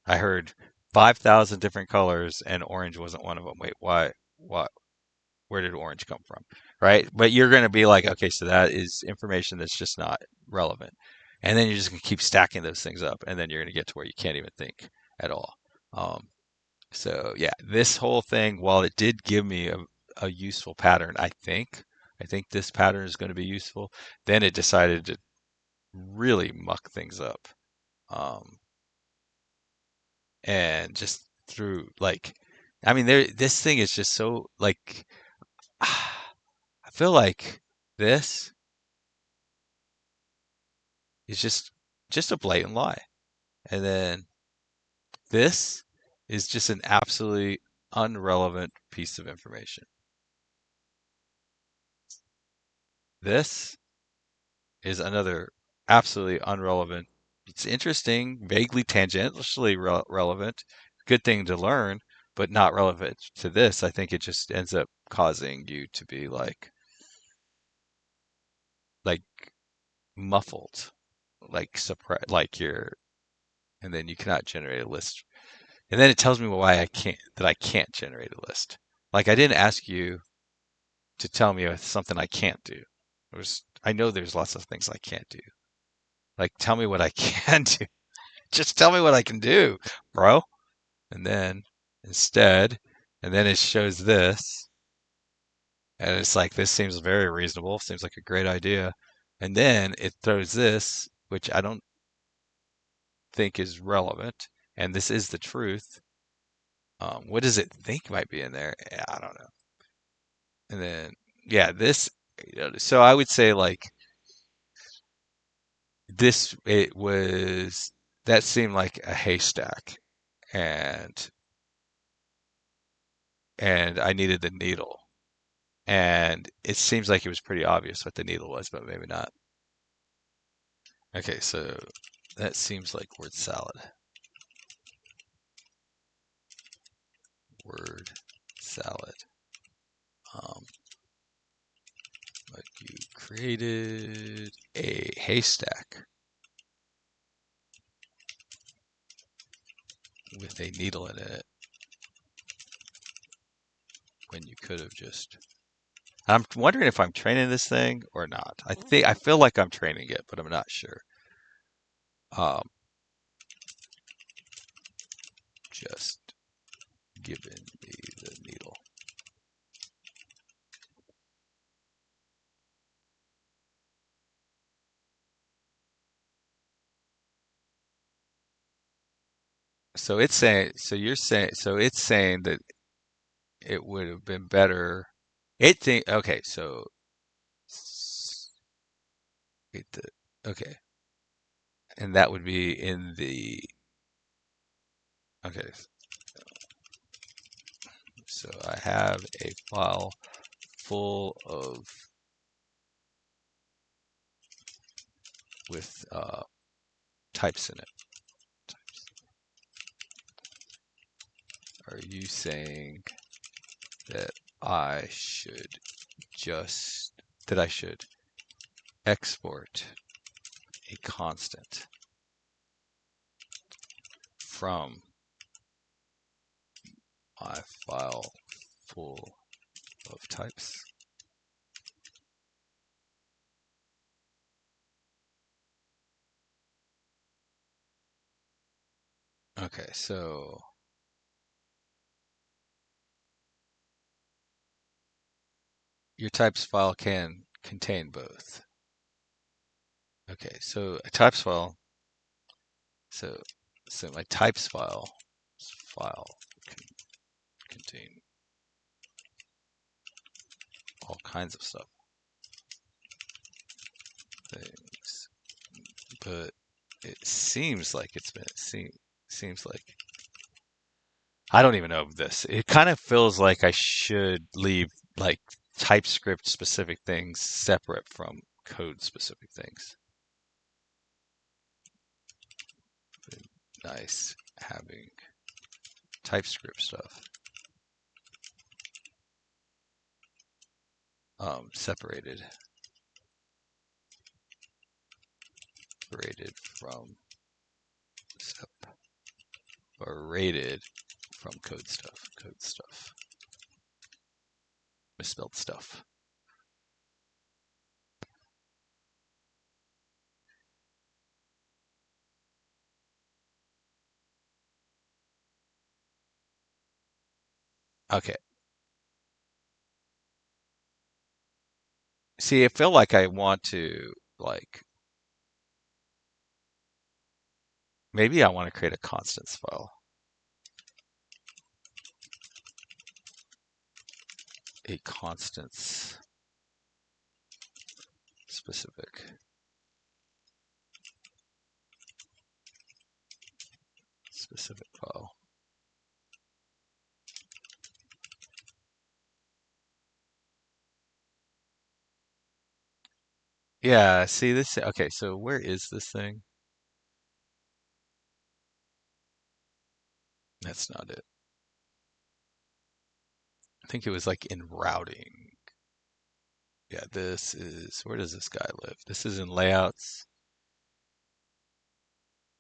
Speaker 1: I heard 5,000 different colors and orange wasn't one of them. Wait, why? What? Where did orange come from? Right? But you're going to be like, okay, so that is information that's just not relevant. And then you're just going to keep stacking those things up. And then you're going to get to where you can't even think at all. Um, so yeah, this whole thing, while it did give me a useful pattern, I think this pattern is going to be useful. Then it decided to really muck things up. Um, and just through like, I mean, this thing is just so like, I feel like this is just a blatant lie. And then this is just an absolutely unrelevant piece of information. This is another absolutely unrelevant. It's interesting, vaguely tangentially relevant, good thing to learn, but not relevant to this. I think it just ends up causing you to be like muffled, like suppress, like you're, and then you cannot generate a list. And then it tells me why I can't generate a list. Like I didn't ask you to tell me something I can't do. I know there's lots of things I can't do. Like tell me what I can do. Just tell me what I can do, bro. And then instead, and then it shows this, and it's like this seems very reasonable, seems like a great idea. And then it throws this, which I don't think is relevant, and this is the truth. What does it think might be in there? I don't know. And then, yeah, this. So I would say like this. It was that seemed like a haystack, and and I needed the needle. And it seems like it was pretty obvious what the needle was, but maybe not. Okay, so that seems like word salad. Word salad. Um, but you created a haystack with a needle in it when you could have just. I'm wondering if I'm training this thing or not. I feel like I'm training it, but I'm not sure. Um, just given me the needle. So it's saying, so you're saying, so it's saying that it would have been better. Okay, so wait, okay, and that would be in the, okay, so I have a file full of, with types in it. Are you saying that I should that I should export a constant from my file full of types? Okay, so your types file can contain both. Okay, so a types file, so my types file can contain all kinds of stuff, things, but it seems like seems like I don't even know this. It kind of feels like I should leave like TypeScript specific things separate from code specific things. Nice having TypeScript stuff separated from separated from code stuff, misspelled stuff. Okay. See, I feel like I want to like maybe I want to create a constants file. A constants specific file. Yeah, see this, okay, so where is this thing? That's not it. I think it was like in routing. Yeah, this is, where does this guy live? This is in layouts.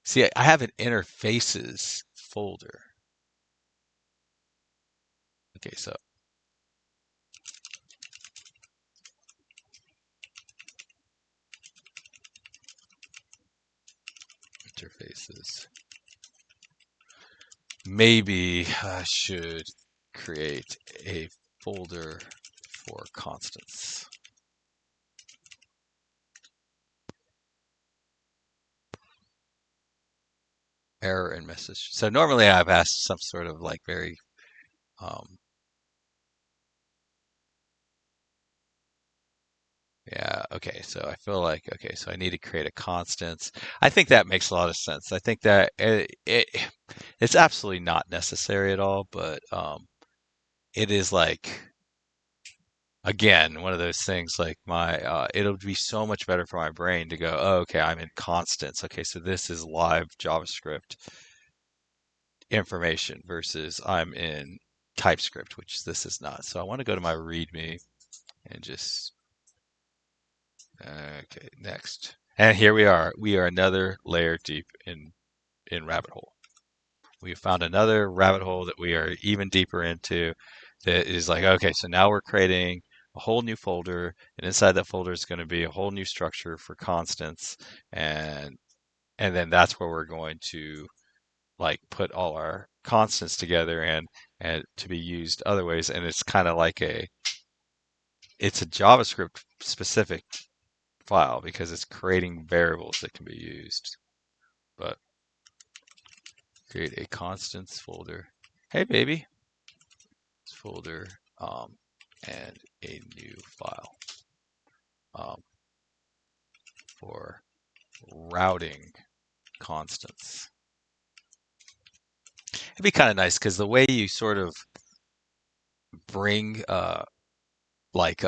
Speaker 1: See, I have an interfaces folder. Okay, so interfaces. Maybe I should create a folder for constants. Error and message. So normally I've asked some sort of like very um, yeah, okay. So I feel like, okay, so I need to create a constants. I think that makes a lot of sense. I think that it's absolutely not necessary at all, but it is like, again, one of those things like it'll be so much better for my brain to go, oh, okay, I'm in constants. Okay, so this is live JavaScript information versus I'm in TypeScript, which this is not. So I want to go to my README and just, okay, next. And here we are. We are another layer deep in rabbit hole. We found another rabbit hole that we are even deeper into that is like, okay, so now we're creating a whole new folder, and inside that folder is going to be a whole new structure for constants, and then that's where we're going to like put all our constants together and to be used other ways. And it's kind of like it's a JavaScript specific file because it's creating variables that can be used. But create a constants folder. Hey, baby. Folder and a new file um, for routing constants. It'd be kind of nice because the way you sort of bring like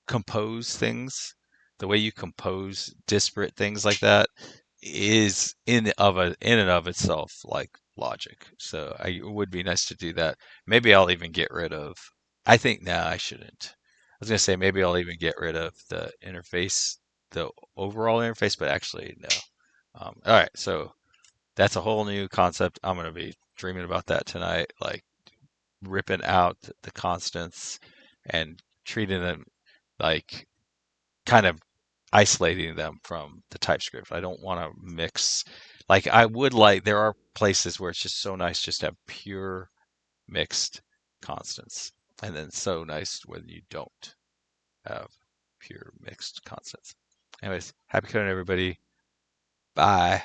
Speaker 1: compose things, the way you compose disparate things like that is in and of itself like logic. So it would be nice to do that. Maybe I'll even get rid of. I think nah, I shouldn't. I was gonna say maybe I'll even get rid of the interface, the overall interface, but actually no. All right, so that's a whole new concept. I'm gonna be dreaming about that tonight, like ripping out the constants and treating them like kind of isolating them from the TypeScript. I don't want to mix. Like I would like there are places where it's just so nice just to have pure mixed constants, and then so nice when you don't have pure mixed constants. Anyways, happy coding everybody. Bye.